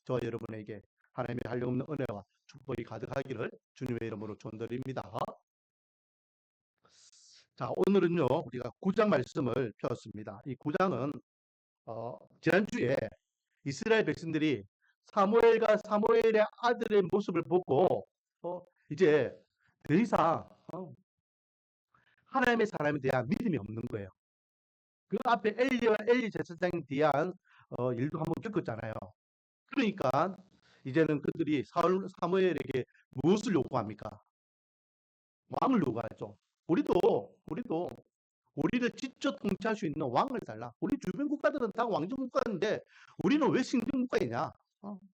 저와 여러분에게 하나님의 한량없는 은혜와 축복이 가득하기를 주님의 이름으로 축원드립니다. 자, 오늘은요 우리가 9장 말씀을 펴었습니다. 이 9장은 지난주에 이스라엘 백성들이 사무엘과 사무엘의 아들의 모습을 보고 이제 더 이상 하나님의 사람에 대한 믿음이 없는 거예요. 그 앞에 엘리와 엘리 제사장에 대한 일도 한번 겪었잖아요. 그러니까 이제는 그들이 사무엘에게 무엇을 요구합니까? 왕을 요구하죠. 우리도 우리를 직접 통치할 수 있는 왕을 달라. 우리 주변 국가들은 다 왕정 국가인데 우리는 왜 신정 국가이냐?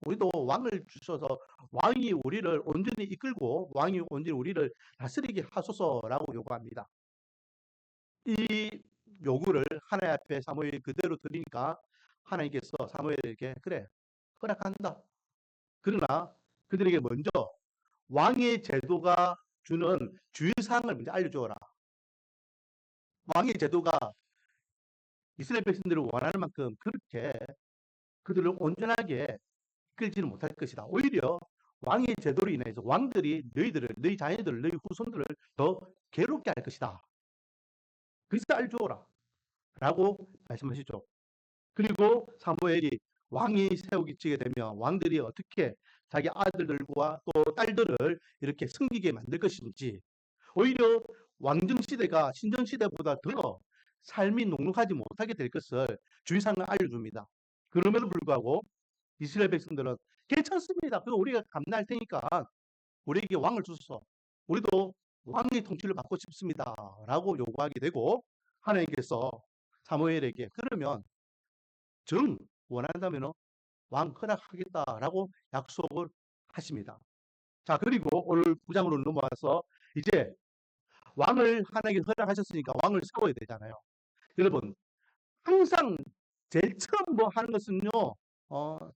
우리도 왕을 주셔서 왕이 우리를 온전히 이끌고 왕이 온전히 우리를 다스리게 하소서라고 요구합니다. 이 요구를 하나님 앞에 사무엘이 그대로 드리니까 하나님께서 사무엘에게 그래 허락한다. 그러나 그들에게 먼저 왕의 제도가 주는 주의사항을 먼저 알려주어라. 왕의 제도가 이스라엘 백성들을 원하는 만큼 그렇게 그들을 온전하게 이끌지는 못할 것이다. 오히려 왕의 제도로 인해서 왕들이 너희 자녀들을, 너희 후손들을 더 괴롭게 할 것이다. 그래서 알주어라. 라고 말씀하시죠. 그리고 사무엘이 왕이 세우게 되면 왕들이 어떻게 자기 아들들과 또 딸들을 이렇게 섬기게 만들 것인지, 오히려 왕정 시대가 신정 시대보다 더 삶이 녹록하지 못하게 될 것을 주의사항을 알려줍니다. 그럼에도 불구하고 이스라엘 백성들은 괜찮습니다. 그거 우리가 감내할 테니까 우리에게 왕을 주소서. 우리도 왕의 통치를 받고 싶습니다. 라고 요구하게 되고 하나님께서 사무엘에게 그러면 원한다면 왕 허락하겠다라고 약속을 하십니다. 자, 그리고 오늘 9장으로 넘어와서 이제 왕을 하나님께 허락하셨으니까 왕을 세워야 되잖아요. 여러분, 항상 제일 처음 뭐 하는 것은요,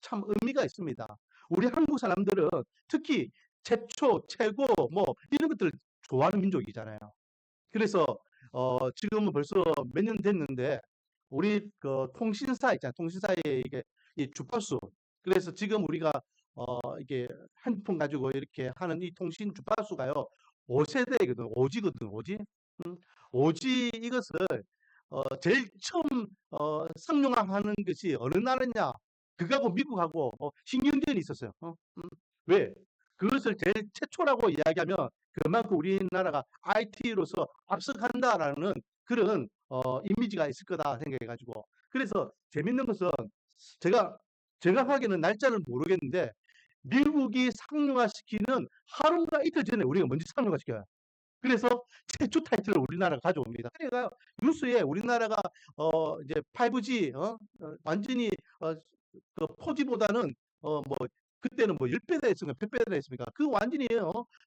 참 의미가 있습니다. 우리 한국 사람들은 특히 최초, 최고, 뭐, 이런 것들을 좋아하는 민족이잖아요. 그래서, 지금은 벌써 몇 년 됐는데, 우리 그 통신사 있잖아요. 통신사에 이게 이 주파수. 그래서 지금 우리가, 이게 핸드폰 가지고 이렇게 하는 이 통신 주파수가요, 5세대거든. 오지거든, 오지. 오지 이것을 제일 처음 상용화하는 것이 어느 나라냐? 그거하고 미국하고 신경전이 있었어요. 왜? 그것을 제일 최초라고 이야기하면 그만큼 우리나라가 IT로서 앞서간다라는 그런 이미지가 있을 거다 생각해가지고. 그래서 재밌는 것은 제가 정확하게는 날짜를 모르겠는데 미국이 상용화시키는 하루가 이틀 전에 우리가 먼저 상용화시켜요. 그래서 최초 타이틀을 우리나라가 가져옵니다. 그러니까 뉴스에 우리나라가 이제 5G 완전히 그 4G보다는 뭐 그때는 뭐 10배나 했습니까? 100배나 했습니까? 그 완전히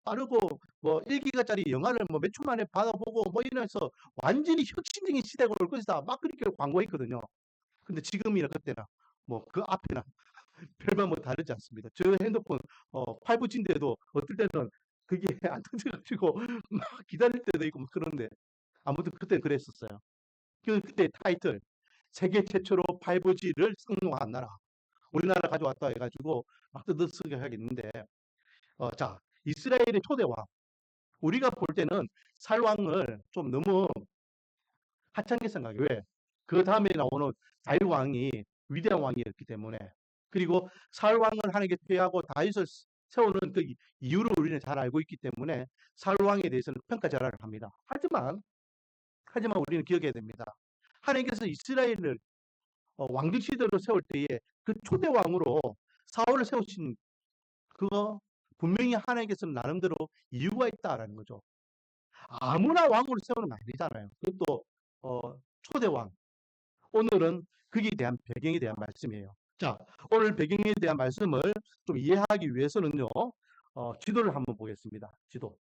빠르고 뭐 1기가짜리 영화를 뭐 몇 초 만에 받아보고 뭐 이래서 완전히 혁신적인 시대가 올 것이다. 막 그렇게 광고했거든요. 근데 지금이나 그때나 뭐 그 앞에나 별반 뭐 다르지 않습니다. 저 핸드폰 5G인데도 어떨 때는 그게 안 터져가지고 막 기다릴 때도 있고 뭐 그런데 아무튼 그때 그랬었어요. 그때 타이틀 세계 최초로 5G를 성공한 나라 우리나라 가져왔다 해가지고 막 뜯어쓰게 하겠는데 자 이스라엘의 초대왕 우리가 볼 때는 살왕을 좀 너무 하찮게 생각해. 왜? 그 다음에 나오는 다윗왕이 위대한 왕이었기 때문에 그리고 사울왕을 하나님께 퇴하고 다윗을 세우는 그 이유를 우리는 잘 알고 있기 때문에 사울왕에 대해서는 평가절하를 합니다. 하지만 우리는 기억해야 됩니다. 하나님께서 이스라엘을 왕정 시대로 세울 때에 그 초대 왕으로 사울을 세우신 그거 분명히 하나님께서는 나름대로 이유가 있다라는 거죠. 아무나 왕으로 세우는 거 아니잖아요. 그것도 초대 왕. 오늘은 거기에 대한 배경에 대한 말씀이에요. 자, 오늘 배경에 대한 말씀을 좀 이해하기 위해서는요, 지도를 한번 보겠습니다. 지도.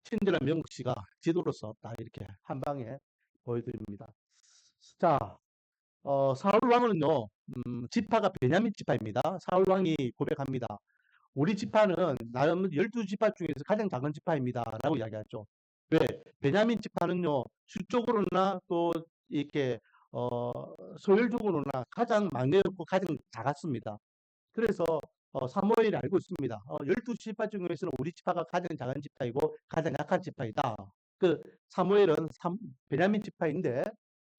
친절한 명국 씨가 지도로서 다 이렇게 한 방에 보여드립니다. 자, 사울 왕은요, 지파가 베냐민 지파입니다. 사울 왕이 고백합니다. 우리 지파는 나름 12지파 중에서 가장 작은 지파입니다. 라고 이야기하죠. 왜? 베냐민 지파는요, 수적으로나 또 이렇게 어, 서열적으로나 가장 막내였고 가장 작았습니다. 그래서 사무엘이 알고 있습니다. 12 지파 중에서는 우리 지파가 가장 작은 지파이고 가장 약한 지파이다. 그 사무엘은 베냐민 지파인데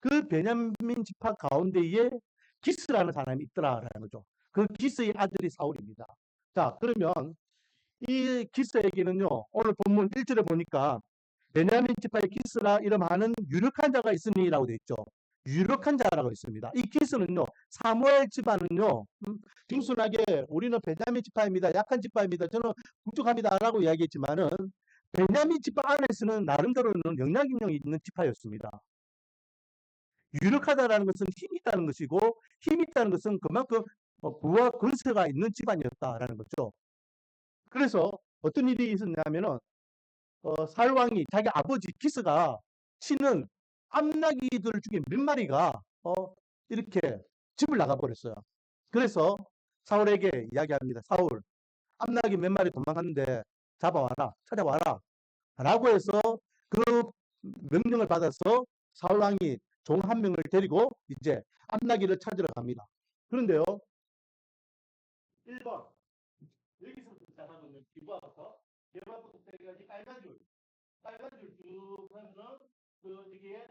그 베냐민 지파 가운데에 기스라는 사람이 있더라라는 거죠. 그 기스의 아들이 사울입니다. 자, 그러면 이 기스에게는요, 오늘 본문 1절에 보니까 베냐민 지파의 기스라 이름하는 유력한 자가 있으니라고 되어 있죠. 유력한 자라고 있습니다. 이 기스는요, 사무엘 집안은요, 단순하게 우리는 베냐민 지파입니다. 약한 지파입니다. 저는 북쪽합니다라고 이야기했지만은 베냐민 지파 안에서는 나름대로는 영향력이 있는 지파였습니다. 유력하다라는 것은 힘이 있다는 것이고 힘이 있다는 것은 그만큼 부와 권세가 있는 집안이었다라는 거죠. 그래서 어떤 일이 있었냐면은 사울왕이 자기 아버지 기스가 치는 암나기들 중에 몇 마리가 이렇게 집을 나가 버렸어요. 그래서 사울에게 이야기합니다. 사울, 암나기 몇 마리 도망갔는데 잡아와라, 찾아와라. 라고 해서 그 명령을 받아서 사울왕이 종 한 명을 데리고 이제 암나기를 찾으러 갑니다. 그런데요, 1번, 여기서부터 시작하면 기부하부터 개발부터 해가지고 빨간 줄쭉 하면은 그 저기에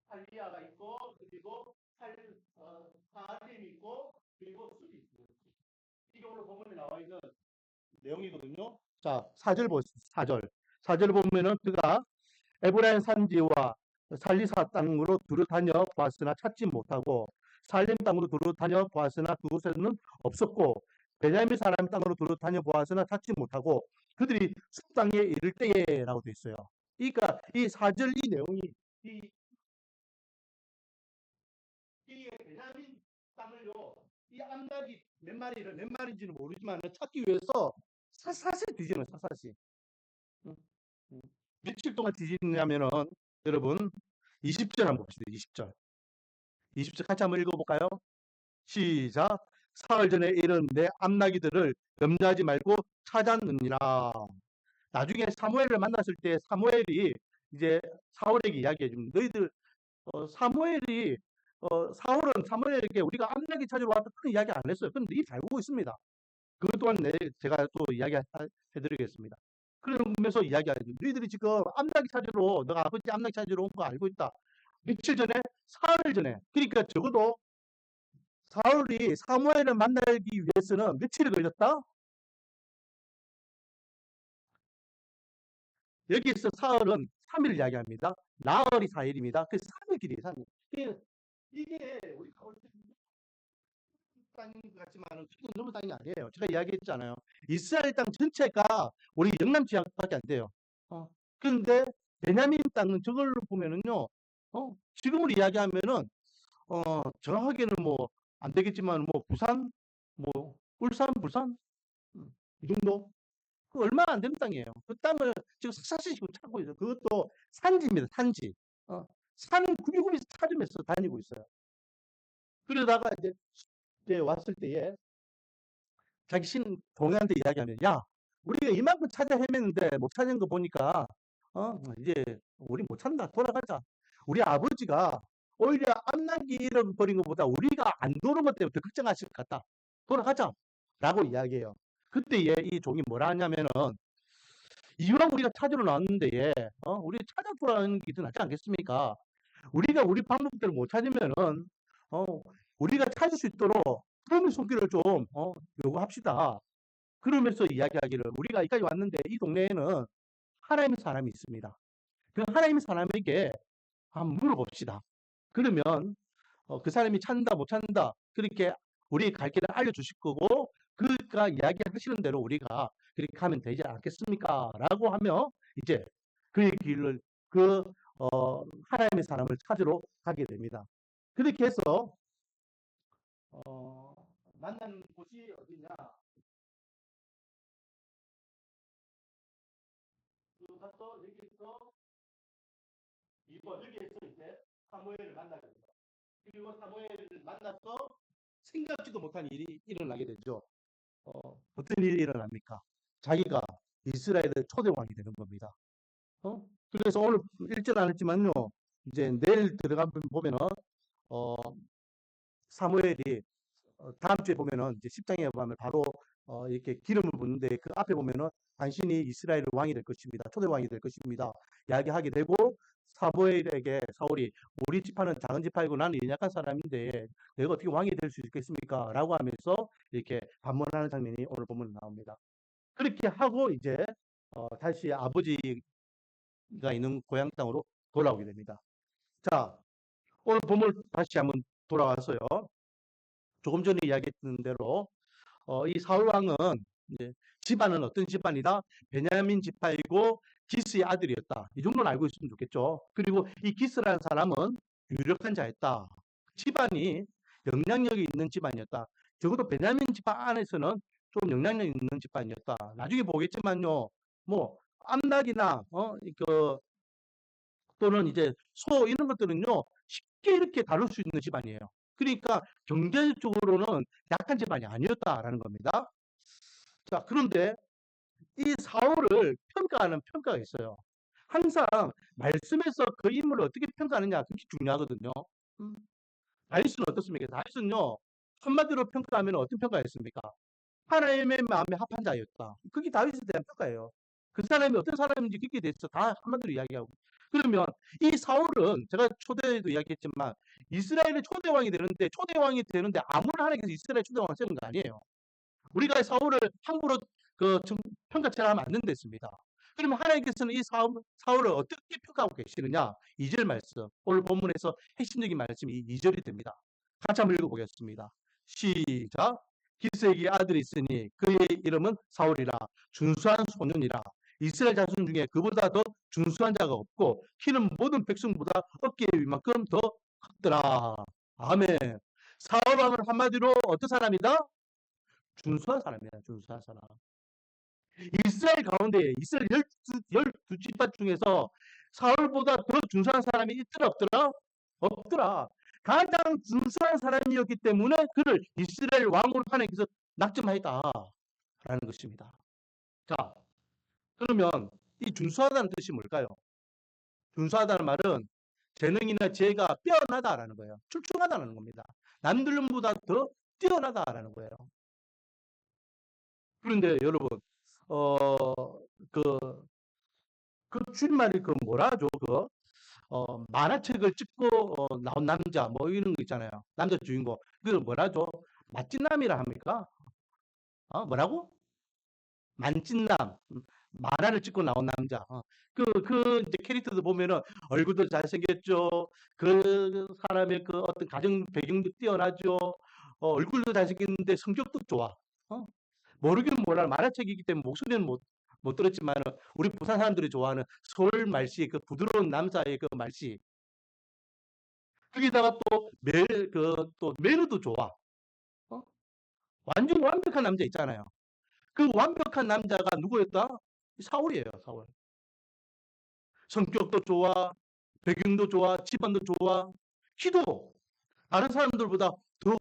살리아가 있고 그리고 사림 있고 그리고 숲이 있고 이게 오늘 본문에 나와 있는 내용이거든요. 자, 4절 보세요. 4절. 4절 보면은 그가 에브라임 산지와 살리사 땅으로 두루 다녀 보았으나 찾지 못하고 살림 땅으로 두루 다녀 보았으나 그곳에는 없었고 베냐민 사람 땅으로 두루 다녀 보았으나 찾지 못하고 그들이 숲 땅에 이를 때에라고 되어 있어요. 그러니까 이 4절 이 내용이 이, 이 베냐민 땅을요 이 암낙이 몇 마리인지는 모르지만 찾기 위해서 사사시 뒤지는 사사시 며칠 동안 뒤지냐면은 여러분 20절 한번 봅시다. 20절. 20절 같이 한번 읽어볼까요? 시작. 사흘 전에 이른 내 암나기들을 염려하지 말고 찾았느니라. 나중에 사무엘을 만났을 때 사무엘이 이제 사울에게 이야기해 줍니다. 너희들 사무엘이 사울은 사무엘에게 우리가 암나기 찾으러 왔다 그런 이야기 안 했어요. 그런데 이 알고 있습니다. 그것 또한 제가 또 이야기해드리겠습니다. 그러면서 이야기하죠. 너희들이 지금 암나기 찾으러 너가 아버지 암나기 찾으러 온 거 알고 있다. 며칠 전에 사흘 전에 그러니까 적어도 사울이 사무엘을 만나기 위해서는 며칠이 걸렸다? 여기서 사흘은 3일 이야기합니다. 나흘이 4일입니다. 그래서 3일 길이에요. 3일. 이게 우리가 볼 때 땅 같지만 너무 땅이 아니에요. 제가 이야기했잖아요. 이스라엘 땅 전체가 우리 영남 지역밖에 안 돼요. 그런데 베냐민 땅은 저걸로 보면은요. 지금으로 이야기하면은 정확하게는 뭐 안 되겠지만 뭐 부산, 뭐 울산, 부산 이 정도 그 얼마 안 되는 땅이에요. 그 땅을 지금 샅샅이 지금 찾고 있어요. 그것도 산지입니다. 산지. 산을 구비구비 찾으면서 다니고 있어요. 그러다가 이제 왔을 때에 자기 신 동해한테 이야기하면 야 우리가 이만큼 찾아 헤맸는데 못 찾은 거 보니까 이제 우리 못 찾는다 돌아가자. 우리 아버지가 오히려 암나기 잃어버린 것보다 우리가 안 도는 것 때문에 더 걱정하실 것 같다. 돌아가자. 라고 이야기해요. 그때에 이 종이 뭐라 하냐면은 이왕 우리가 찾으러 나왔는데 우리 찾아 돌아가는 게 더 낫지 않겠습니까? 우리가 우리 방법대로 못 찾으면은 어, 우리가 찾을 수 있도록 도움의 손길을 좀 요구합시다. 그러면서 이야기하기를 우리가 여기까지 왔는데 이 동네에는 하나님의 사람이 있습니다. 그 하나님의 사람에게 한번 물어봅시다. 그러면 그 사람이 찾는다 못 찾는다 그렇게 우리 갈 길을 알려주실 거고 그가 이야기하시는 대로 우리가 그렇게 하면 되지 않겠습니까? 라고 하며 이제 그의 길을 그 하나님의 사람을 찾으러 가게 됩니다. 그렇게 해서 어, 만난 곳이 어디냐? 그 가서 여기서 이번 여기에서 이제 사무엘을 만나게 됩니다. 그리고 사무엘을 만나서 생각지도 못한 일이 일어나게 되죠. 어떤 일이 일어납니까? 자기가 이스라엘의 초대왕이 되는 겁니다. 그래서 오늘 일절 안 했지만요. 이제 내일 들어가 보면은 어, 사무엘이 다음 주에 보면은 이제 10장에 보면 바로 이렇게 기름을 붓는데 그 앞에 보면은 당신이 이스라엘 왕이 될 것입니다. 초대 왕이 될 것입니다. 이야기하게 되고 사무엘에게 사울이 우리 지파는 작은 지파이고 나는 연약한 사람인데 내가 어떻게 왕이 될 수 있겠습니까? 라고 하면서 이렇게 반문하는 장면이 오늘 보면 나옵니다. 그렇게 하고 이제 다시 아버지가 있는 고향 땅으로 돌아오게 됩니다. 자, 오늘 본문 다시 한번 돌아와서요. 조금 전에 이야기했던 대로 이 사울 왕은 이제 집안은 어떤 집안이다? 베냐민 지파이고 기스의 아들이었다. 이 정도는 알고 있으면 좋겠죠. 그리고 이 기스라는 사람은 유력한 자였다. 집안이 영향력이 있는 집안이었다. 적어도 베냐민 집안 안에서는 좀 영향력 있는 집안이었다. 나중에 보겠지만요. 뭐 암낙이나 그 또는 이제 소 이런 것들은요 쉽게 이렇게 다룰 수 있는 집안이에요. 그러니까 경제적으로는 약한 집안이 아니었다라는 겁니다. 자, 그런데 이 사울을 평가하는 평가가 있어요. 항상 말씀에서 그 인물을 어떻게 평가하느냐 그게 중요하거든요. 음, 다윗은 어떻습니까? 다윗은요 한마디로 평가하면 어떤 평가였습니까? 하나님의 마음에 합한 자였다. 그게 다윗에 대한 평가예요. 그 사람이 어떤 사람인지 그게 대해서 다 한마디로 이야기하고. 그러면 이 사울은 제가 초대에도 이야기했지만 이스라엘의 초대왕이 되는데 아무나 하나님께서 이스라엘 초대왕을 세운 거 아니에요. 우리가 사울을 함부로 평가처럼 하면 안 된댔습니다. 그러면 하나님께서는 이 사울을 어떻게 평가하고 계시느냐? 2절 말씀. 오늘 본문에서 핵심적인 말씀이 2절이 됩니다. 같이 한번 읽어보겠습니다. 시작. 기스에게 아들이 있으니 그의 이름은 사울이라. 준수한 소년이라. 이스라엘 자손 중에 그보다 더 준수한 자가 없고 키는 모든 백성보다 어깨 위만큼 더 컸더라. 아멘. 사울 왕은 한마디로 어떤 사람이다? 준수한 사람이야, 준수한 사람. 이스라엘 가운데 이스라엘 12 지파 중에서 사울보다 더 준수한 사람이 있더라, 없더라? 없더라. 가장 준수한 사람이었기 때문에 그를 이스라엘 왕으로 하나님께서 낙점하였다라는 것입니다. 자, 그러면 이 준수하다는 뜻이 뭘까요? 준수하다는 말은 재능이나 지혜가 뛰어나다라는 거예요. 출중하다는 겁니다. 남들보다 더 뛰어나다라는 거예요. 그런데 여러분, 어, 그, 그 줄임말이 그 뭐라죠? 만화책을 찍고 나온 남자 뭐 이런 거 있잖아요. 남자 주인공. 그걸 뭐라죠? 맛진남이라 합니까? 뭐라고? 만진남. 만화를 찍고 나온 남자. 이제 캐릭터도 보면은 얼굴도 잘생겼죠. 그 사람의 그 어떤 가정 배경도 뛰어나죠. 얼굴도 잘생겼는데 성격도 좋아. 어? 모르긴 몰라. 만화책이기 때문에 목소리는 못 들었지만 우리 부산 사람들이 좋아하는 서울 말씨, 그 부드러운 남자의 그 말씨. 거기다가 또 매너도 좋아. 어? 완전 완벽한 남자 있잖아요. 그 완벽한 남자가 누구였다? 사울이에요, 사울. 성격도 좋아, 배경도 좋아, 집안도 좋아, 키도 다른 사람들보다 더,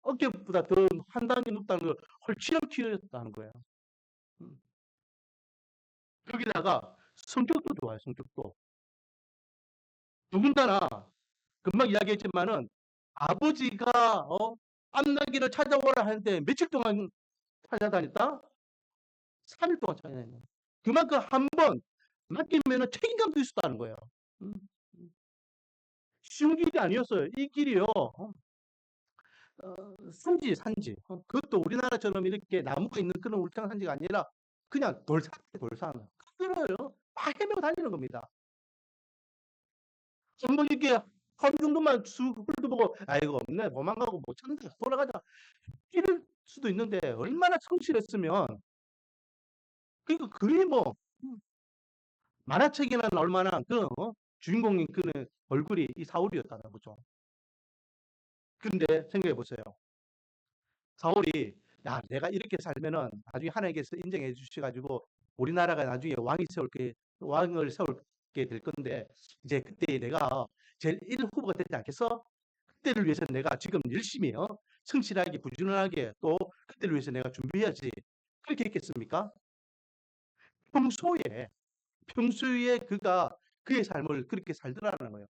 어깨보다 더 한 단계 높다는 걸 헐치는 키였다는 거예요. 음. 거기다가 성격도 좋아요, 성격도. 더군다나, 금방 이야기했지만은, 아버지가, 암나기를 찾아오라 하는데 며칠 동안 찾아다녔다? 3일 동안 찾아다녔다. 그만큼 한 번 맡기면은 책임감도 있었다는 거예요. 음. 쉬운 길이 아니었어요. 이 길이요. 산지. 그것도 우리나라처럼 이렇게 나무가 있는 그런 울창 산지가 아니라 그냥 돌산. 그거요. 막 헤매고 다니는 겁니다. 한번 이렇게 하루 정도만 훑어보고 아이고 없네 도망가고 못 찾는다 돌아가자 이럴 수도 있는데 얼마나 성실했으면 그러니까 그게 뭐 만화책에나 나올 만한 그 주인공인 그 얼굴이 이 사울이었다는 거죠. 그런데 생각해 보세요. 사울이 야 내가 이렇게 살면은 나중에 하나님께서 인정해 주셔가지고 우리나라가 나중에 왕을 세울게 될 건데 이제 그때 내가 제일 1 후보가 되지 않겠어? 그때를 위해서 내가 지금 열심히 성실하게 부지런하게 또 그때를 위해서 내가 준비해야지. 그렇게 했겠습니까? 평소에 평소에 그가 그의 삶을 그렇게 살더라는 거예요.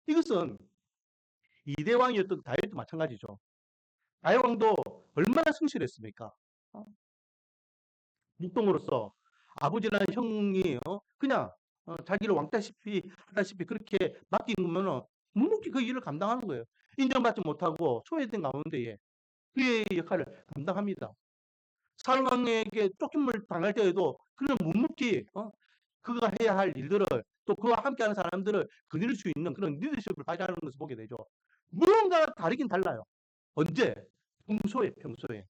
이것은 이대왕이었던 다윗도 마찬가지죠. 다윗왕도 얼마나 성실했습니까? 어? 묵동으로서 아버지나 형이 그냥 자기를 왕다시피 하다시피 그렇게 맡긴 거면은 묵묵히 그 일을 감당하는 거예요. 인정받지 못하고 소외된 가운데에 그의 역할을 감당합니다. 사울왕에게 쫓김을 당할 때에도 그는 묵묵히 그가 해야 할 일들을 또 그와 함께하는 사람들을 거느릴 수 있는 그런 리더십을 발휘하는 것을 보게 되죠. 무언가 다르긴 달라요. 언제? 평소에.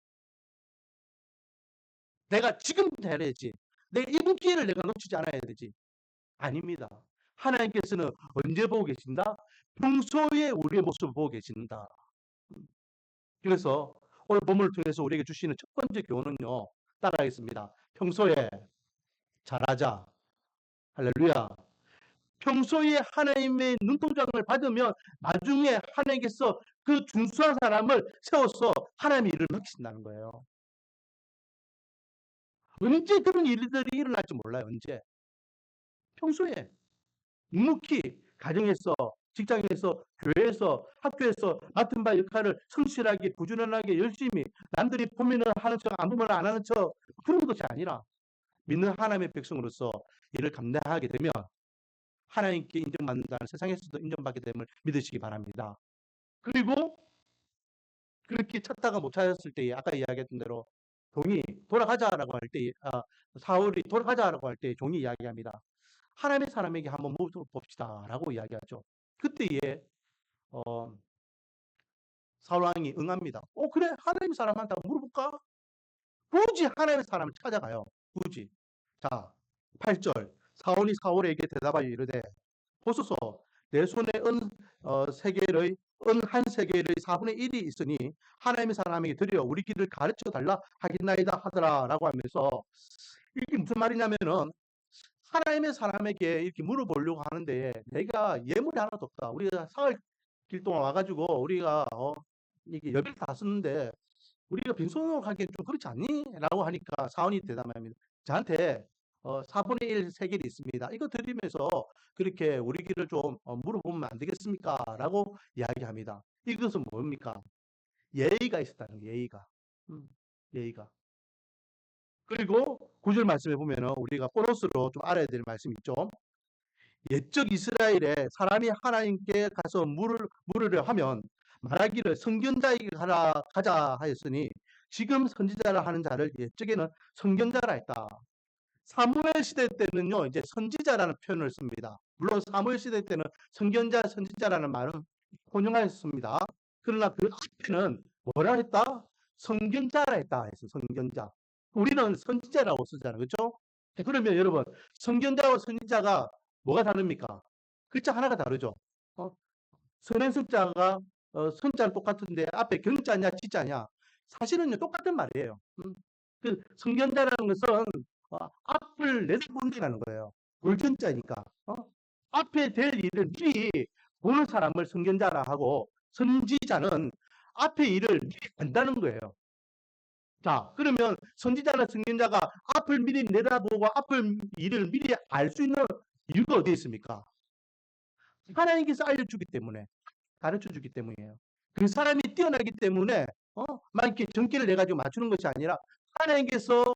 내가 지금 잘해야지. 내가 이번 기회를 내가 놓치지 않아야 되지. 아닙니다. 하나님께서는 언제 보고 계신다? 평소에 우리의 모습을 보고 계신다. 그래서 오늘 본문을 통해서 우리에게 주시는 첫 번째 교훈은요. 따라하겠습니다. 평소에 잘하자. 할렐루야. 평소에 하나님의 눈동장을 받으면 나중에 하나님께서 그 준수한 사람을 세워서 하나님의 일을 맡기신다는 거예요. 언제 그런 일들이 일어날지 몰라요. 언제. 평소에 묵묵히 가정에서 직장에서 교회에서 학교에서 맡은 바 역할을 성실하게 부지런하게 열심히 남들이 보면은 하는 척 안 보면 안 하는 척 그런 것이 아니라 믿는 하나님의 백성으로서 일을 감당하게 되면 하나님께 인정받는다는 세상에서도 인정받게 됨을 믿으시기 바랍니다. 그리고 그렇게 찾다가 못 찾았을 때에 아까 이야기했던 대로 종이 돌아가자라고 할 때 사울이 돌아가자라고 할 때 종이 이야기합니다. 하나님의 사람에게 한번 물어봅시다라고 이야기하죠. 그때에 사울 왕이 응합니다. 그래 하나님의 사람한테 한번 물어볼까? 굳이 하나님의 사람을 찾아가요. 굳이. 자 8절 사울이 사울에게 대답하여 이르되 보소서 내 손에 세겔의 은 한 세겔의 4분의 1이 있으니 하나님의 사람에게 드려 우리 길을 가르쳐 달라 하겠나이다 하더라라고 하면서 이게 무슨 말이냐면은 하나님의 사람에게 이렇게 물어보려고 하는데 내가 예물이 하나도 없다. 우리가 사흘 길 동안 와가지고 우리가 이게 여비를 다 썼는데 우리가 빈손으로 가기엔 좀 그렇지 않니? 라고 하니까 사원이 대답합니다. 저한테 4분의 1 세겔이 있습니다. 이거 드리면서 그렇게 우리 길을 좀 물어보면 안 되겠습니까? 라고 이야기합니다. 이것은 뭡니까? 예의가 있었다는 거예요. 예의가. 예의가. 그리고 9절 말씀에 보면은 우리가 보너스로 좀 알아야 될 말씀이 있죠. 옛적 이스라엘에 사람이 하나님께 가서 물으려 하면 말하기를 선견자에게 가자 하였으니 지금 선지자라 하는 자를 옛적에는 선견자라 했다. 사무엘 시대 때는요, 이제 선지자라는 표현을 씁니다. 물론 사무엘 시대 때는 선지자라는 말은 혼용하였습니다. 그러나 그 앞에는 뭐라 했다? 선견자라 했다 해서 선견자. 우리는 선지자라고 쓰잖아요. 그렇죠? 그러면 여러분 선견자와 선지자가 뭐가 다릅니까? 글자 하나가 다르죠. 선행 선자가 선자는 똑같은데 앞에 경자냐 지자냐 사실은 똑같은 말이에요. 그 선견자라는 것은 앞을 내다본다는 거예요. 골전자니까 앞에 될 일을 미리 보는 사람을 선견자라 하고 선지자는 앞에 일을 미리 안다는 거예요. 자, 그러면 선지자나 선견자가 앞을 미리 내다보고 앞을 일을 미리 알 수 있는 이유가 어디에 있습니까? 하나님께서 알려주기 때문에, 가르쳐주기 때문이에요. 그 사람이 뛰어나기 때문에 막 이렇게 전기를 내가지고 맞추는 것이 아니라 하나님께서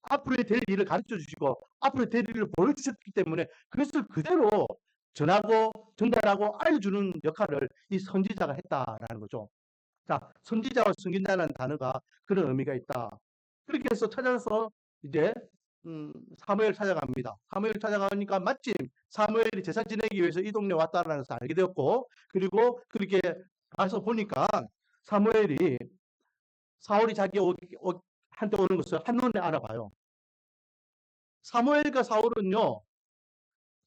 앞으로 될 일을 가르쳐 주시고 앞으로 될 일을 보여주셨기 때문에 그것을 그대로 전하고 전달하고 알려주는 역할을 이 선지자가 했다라는 거죠. 자, 선지자와 선견자라는 단어가 그런 의미가 있다. 그렇게 해서 찾아서 이제 사무엘 찾아갑니다. 사무엘 찾아가니까 마침 사무엘이 제사 지내기 위해서 이 동네에 왔다라는 것을 알게 되었고 그리고 그렇게 가서 보니까 사무엘이 사울이 자기 한테 오는 것을 한눈에 알아봐요. 사무엘과 사울은요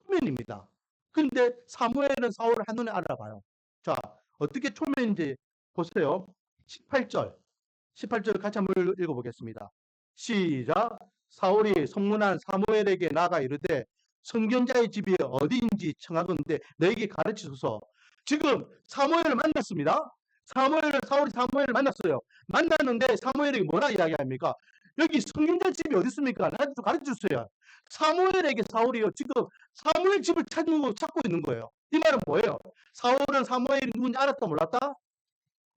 초면입니다. 그런데 사무엘은 사울을 한눈에 알아봐요. 자, 어떻게 초면인지 보세요. 18절 같이 한번 읽어보겠습니다. 시작. 사울이 성문한 사무엘에게 나가 이르되 선견자의 집이 어디인지 청하건대 너에게 가르치소서. 지금 사무엘을 만났습니다. 사울이 사무엘을 만났어요. 만났는데 사무엘에게 뭐라 이야기합니까? 여기 선견자 집이 어디 있습니까? 나한테 좀 가르쳐 주세요. 사무엘에게 사울이요 지금 사무엘 집을 찾고 있는 거예요. 이 말은 뭐예요? 사울은 사무엘이 누군지 알았다 몰랐다?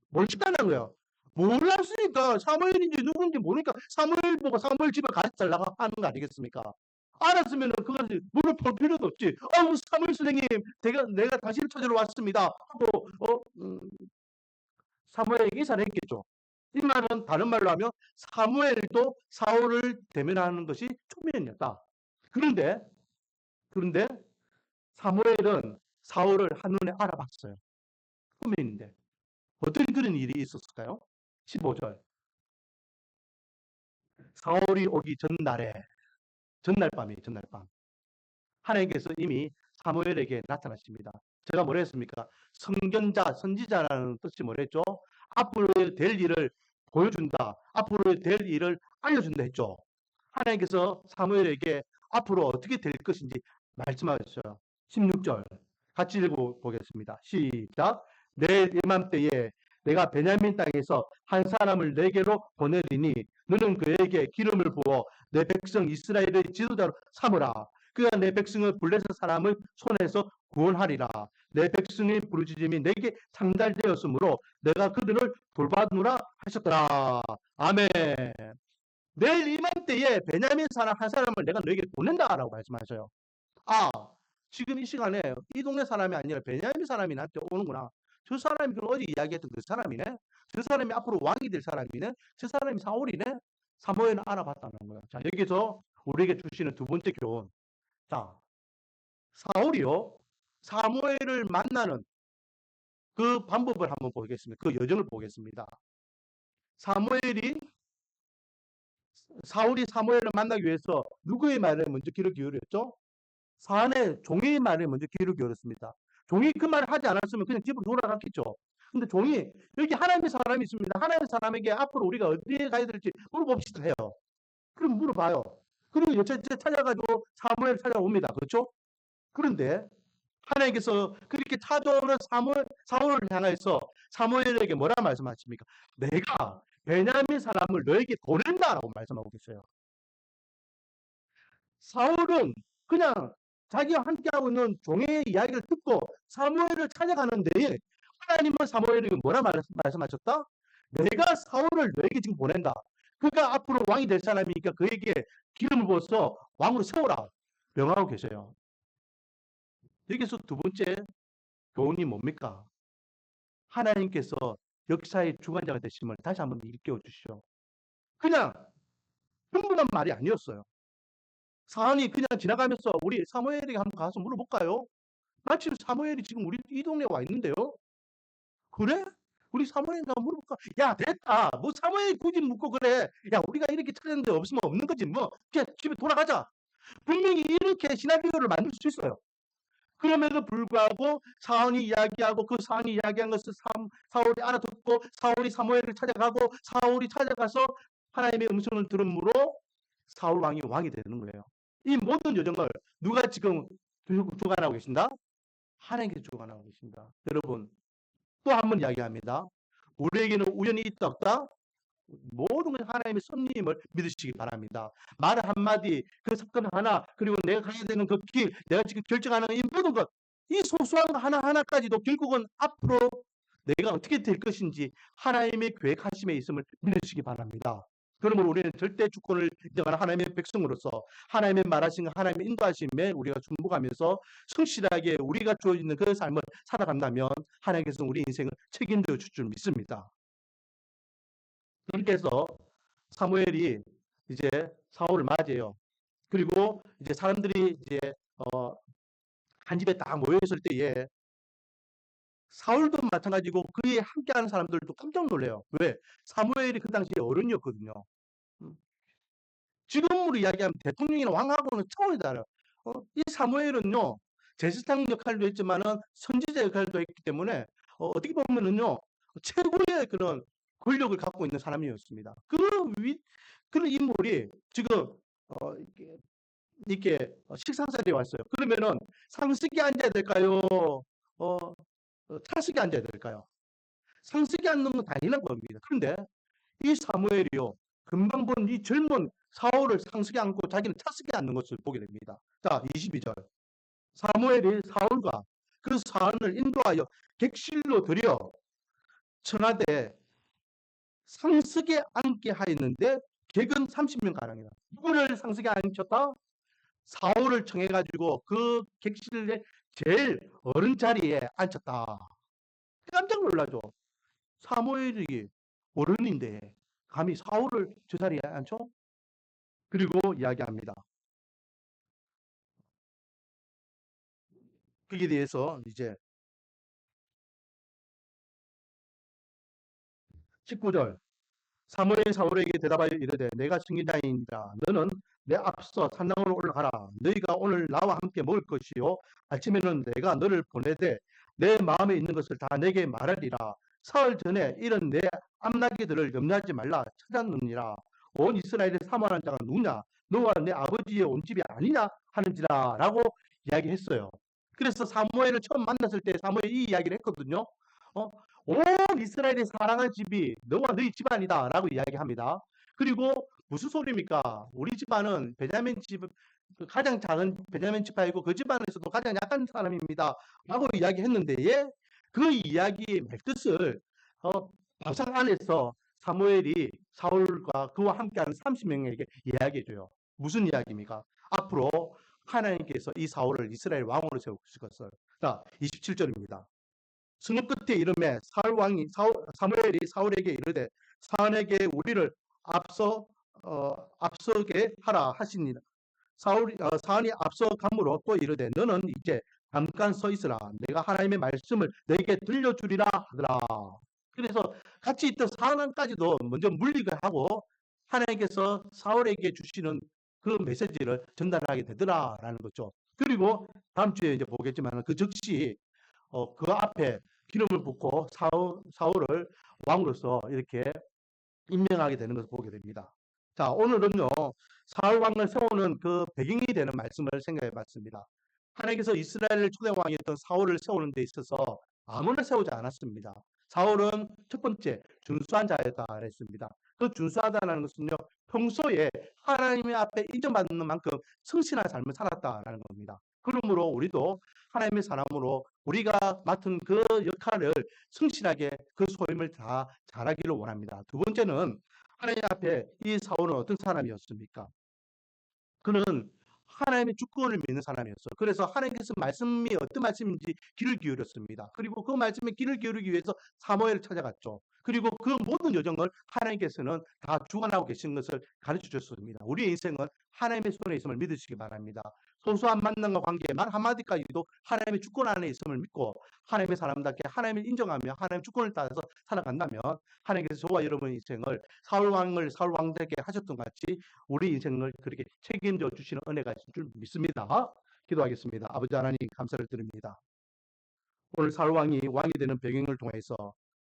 모르겠다는 거예요. 몰랐으니까 사무엘인지 누군지 모르니까 사무엘 보고 사무엘 집에 가르쳐달라고 하는 거 아니겠습니까? 알았으면 그것을 물어볼 필요도 없지. 사무엘 선생님, 내가 당신을 찾으러 왔습니다. 하고 사무엘에게 인사를 했겠죠. 이 말은 다른 말로 하면 사무엘도 사울을 대면하는 것이 초면이었다. 그런데 사무엘은 사울을 한눈에 알아봤어요. 초면인데. 어떤 그런 일이 있었을까요? 15절. 사울이 오기 전날 밤이에요. 전날 밤. 하나님께서 이미 사무엘에게 나타나십니다. 제가 뭐라 했습니까? 선견자, 선지자라는 뜻이 뭐랬죠? 앞으로 될 일을 보여준다. 앞으로 될 일을 알려준다 했죠. 하나님께서 사무엘에게 앞으로 어떻게 될 것인지 말씀하셨어요. 16절 같이 읽어보겠습니다. 시작. 내 이맘때에 내가 베냐민 땅에서 한 사람을 내게로 보내리니 너는 그에게 기름을 부어 내 백성 이스라엘의 지도자로 삼으라. 그가 내 백성을 블레셋 사람의 손에서 구원하리라. 내 백성의 부르짖음이 내게 상달되었으므로 내가 그들을 돌봐주라 하셨더라. 아멘. 내일 이맘때에 베냐민 사람 한 사람을 내가 너에게 보낸다라고 말씀하셔요. 지금 이 시간에 이 동네 사람이 아니라 베냐민 사람이 나한테 오는구나. 저 사람이 그럼 어제 이야기했던 그 사람이네. 저 사람이 앞으로 왕이 될 사람이네. 저 사람이 사울이네. 사무엘은 알아봤다는 거예요. 자, 여기서 우리에게 주시는 두 번째 교훈. 자, 사울이요. 사무엘을 만나는 그 방법을 한번 보겠습니다. 그 여정을 보겠습니다. 사울이 사무엘을 만나기 위해서 누구의 말에 먼저 귀를 기울였죠? 사안의 종의 말에 먼저 귀를 기울였습니다. 종이 그 말을 하지 않았으면 그냥 집으로 돌아갔겠죠. 근데 종이 여기 하나님의 사람이 있습니다. 하나님의 사람에게 앞으로 우리가 어디에 가야 될지 물어봅시다 해요. 그럼 물어봐요. 그리고 여차저차 찾아가지고 사무엘 찾아옵니다. 그렇죠? 그런데 하나님께서 그렇게 찾아오는 사울을 향해서 사무엘에게 뭐라 말씀하십니까? 내가 베냐민 사람을 너에게 보낸다라고 말씀하고 계세요. 사울은 그냥 자기와 함께하고 있는 종의 이야기를 듣고 사무엘을 찾아가는데 하나님은 사무엘에게 뭐라 말씀하셨다? 내가 사울을 너에게 지금 보낸다. 그가 앞으로 왕이 될 사람이니까 그에게 기름을 부어서 왕으로 세우라. 명하고 계세요. 여기서 두 번째 교훈이 뭡니까? 하나님께서 역사의 주관자가 되심을 다시 한번 일깨워 주시오. 그냥 흥분한 말이 아니었어요. 사안이 그냥 지나가면서 우리 사무엘에게 한번 가서 물어볼까요? 마침 사무엘이 지금 우리 이 동네에 와 있는데요. 그래? 우리 사무엘이가 물어볼까? 야, 됐다. 뭐 사무엘이 굳이 묻고 그래. 야, 우리가 이렇게 찾았는데 없으면 없는 거지. 뭐 그냥 집에 돌아가자. 분명히 이렇게 시나리오를 만들 수 있어요. 그럼에도 불구하고 사울이 이야기하고 그 사울이 이야기한 것을 사울이 알아듣고 사울이 사무엘을 찾아가고 사울이 찾아가서 하나님의 음성을 들음으로 사울 왕이 되는 거예요. 이 모든 여정을 누가 지금 주관하고 계신다? 하나님께서 주관하고 계신다. 여러분 또 한 번 이야기합니다. 우리에게는 우연이 있다 없다? 모든 것 하나님의 섭리임을 믿으시기 바랍니다. 말 한마디, 그 사건 하나, 그리고 내가 가야 되는 그 길, 내가 지금 결정하는 이 모든 것, 이 소소한 거 하나하나까지도 결국은 앞으로 내가 어떻게 될 것인지 하나님의 계획하심에 있음을 믿으시기 바랍니다. 그러므로 우리는 절대 주권을 인정하는 하나님의 백성으로서 하나님의 말하신 하나님의 인도하심에 우리가 순복하면서 성실하게 우리가 주어지는 그 삶을 살아간다면 하나님께서 우리 인생을 책임져 줄 줄 믿습니다. 그렇게 해서 사무엘이 이제 사울을 맞이해요. 그리고 이제 사람들이 이제 한 집에 딱 모여 있을 때에 사울도 마찬가지고 그에 함께하는 사람들도 깜짝 놀래요. 왜? 사무엘이 그 당시에 어른이었거든요. 지금으로 이야기하면 대통령이나 왕하고는 차원이 달라요. 이 사무엘은요 제사장 역할도 했지만은 선지자 역할도 했기 때문에 어떻게 보면은요 최고의 그런 권력을 갖고 있는 사람이었습니다. 그런 인물이 지금 이렇게 식상 자리에 왔어요. 그러면은 상석에 앉아야 될까요? 차석에 앉아야 될까요? 상석에 앉는 건 당연한 겁니다. 그런데 이 사무엘이요 금방 본 이 젊은 사울을 상석에 앉고 자기는 차석에 앉는 것을 보게 됩니다. 자, 22절. 사무엘이 사울과 그 사안을 인도하여 객실로 들여 청와대 상석에 앉게 하였는데 객은 30명가량이다. 누구를 상석에 앉혔다? 사울을 청해가지고 그 객실의 제일 어른 자리에 앉혔다. 깜짝 놀라죠. 사무엘이 어른인데 감히 사울을 저 자리에 앉혀? 그리고 이야기합니다. 거기에 대해서 이제 19절 사무엘이 사울에게 대답하여 이르되 내가 승리자이니라 너는 내 앞서 산당으로 올라가라 너희가 오늘 나와 함께 먹을 것이요 아침에는 내가 너를 보내되 내 마음에 있는 것을 다 내게 말하리라 사흘 전에 이런 내 암나기들을 염려하지 말라 찾았느니라 온 이스라엘의 사모하는 자가 누구냐 너와 내 아버지의 온 집이 아니냐 하는지라 라고 이야기했어요. 그래서 사무엘을 처음 만났을 때 사무엘이 이 이야기를 했거든요. 어? 온 이스라엘의 사랑하는 집이 너와 너희 집안이다 라고 이야기합니다. 그리고 무슨 소리입니까? 우리 집안은 베냐민 집 가장 작은 베냐민 지파이고 그 집안에서도 가장 약한 사람입니다 라고 이야기했는데 그 이야기의 맥뜻을 밥상 안에서 사무엘이 사울과 그와 함께하는 30명에게 이야기해줘요. 무슨 이야기입니까? 앞으로 하나님께서 이 사울을 이스라엘 왕으로 세우실 것을. 자, 27절입니다. 승리 끝에 이름에 사무엘이 사울에게 이르되 사울에게 우리를 앞서게 하라 하시니라. 사울이 앞서 감으로 또 이르되 너는 이제 잠깐 서 있으라 내가 하나님의 말씀을 너에게 들려주리라 하더라. 그래서 같이 있던 사울까지도 먼저 물리게 하고 하나님께서 사울에게 주시는 그 메시지를 전달하게 되더라라는 거죠. 그리고 다음 주에 이제 보겠지만 그 즉시 그 앞에 기름을 붓고 사울을 왕으로서 이렇게 임명하게 되는 것을 보게 됩니다. 자, 오늘은요, 사울 왕을 세우는 그 배경이 되는 말씀을 생각해 봤습니다. 하나님께서 이스라엘 초대 왕이었던 사울을 세우는 데 있어서 아무나 세우지 않았습니다. 사울은 첫 번째 준수한 자였다 그랬습니다. 그 준수하다는 것은요, 평소에 하나님의 앞에 인정받는 만큼 성실한 삶을 살았다라는 겁니다. 그러므로 우리도 하나님의 사람으로 우리가 맡은 그 역할을 성실하게 그 소임을 다 잘하기를 원합니다. 두 번째는 하나님 앞에 이 사울은 어떤 사람이었습니까? 그는 하나님의 주권을 믿는 사람이었어요. 그래서 하나님께서 말씀이 어떤 말씀인지 귀를 기울였습니다. 그리고 그 말씀에 귀를 기울이기 위해서 사무엘을 찾아갔죠. 그리고 그 모든 여정을 하나님께서는 다 주관하고 계신 것을 가르쳐 주셨습니다. 우리의 인생은 하나님의 손에 있음을 믿으시기 바랍니다. 소소한 만남과 관계 말 한마디까지도 하나님의 주권 안에 있음을 믿고 하나님의 사람답게 하나님을 인정하며 하나님의 주권을 따라서 살아간다면 하나님께서 저와 여러분의 인생을 사울 왕들에게 하셨던 같이 우리 인생을 그렇게 책임져 주시는 은혜가 있을 줄 믿습니다. 기도하겠습니다. 아버지 하나님 감사를 드립니다. 오늘 사울 왕이 되는 배경을 통해서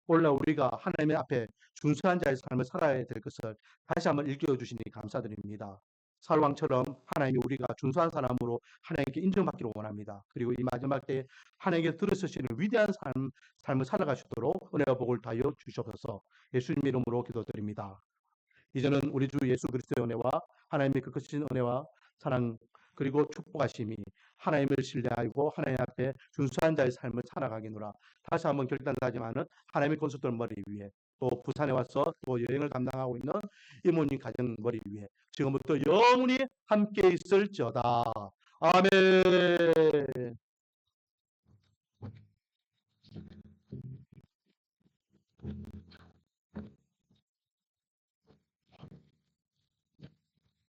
오늘 우리가 하나님의 앞에 준수한 자의 삶을 살아야 될 것을 다시 한번 일깨워 주시니 감사드립니다. 사울 왕처럼 하나님이 우리가 준수한 사람으로 하나님께 인정받기를 원합니다. 그리고 이 마지막 때에 하나님께 들으시는 위대한 삶을 살아가시도록 은혜와 복을 다하여 주셔서 예수님 이름으로 기도드립니다. 이제는 우리 주 예수 그리스도의 은혜와 하나님의 그 크신 은혜와 사랑 그리고 축복하심이 하나님을 신뢰하고 하나님 앞에 준수한 자의 삶을 살아가기노라. 다시 한번 결단하지만은 하나님의 건축들 머리 위에 또 부산에 와서 또 여행을 감당하고 있는 이모님 가정 머리 위에 지금부터 영원히 함께 있을지어다. 아멘.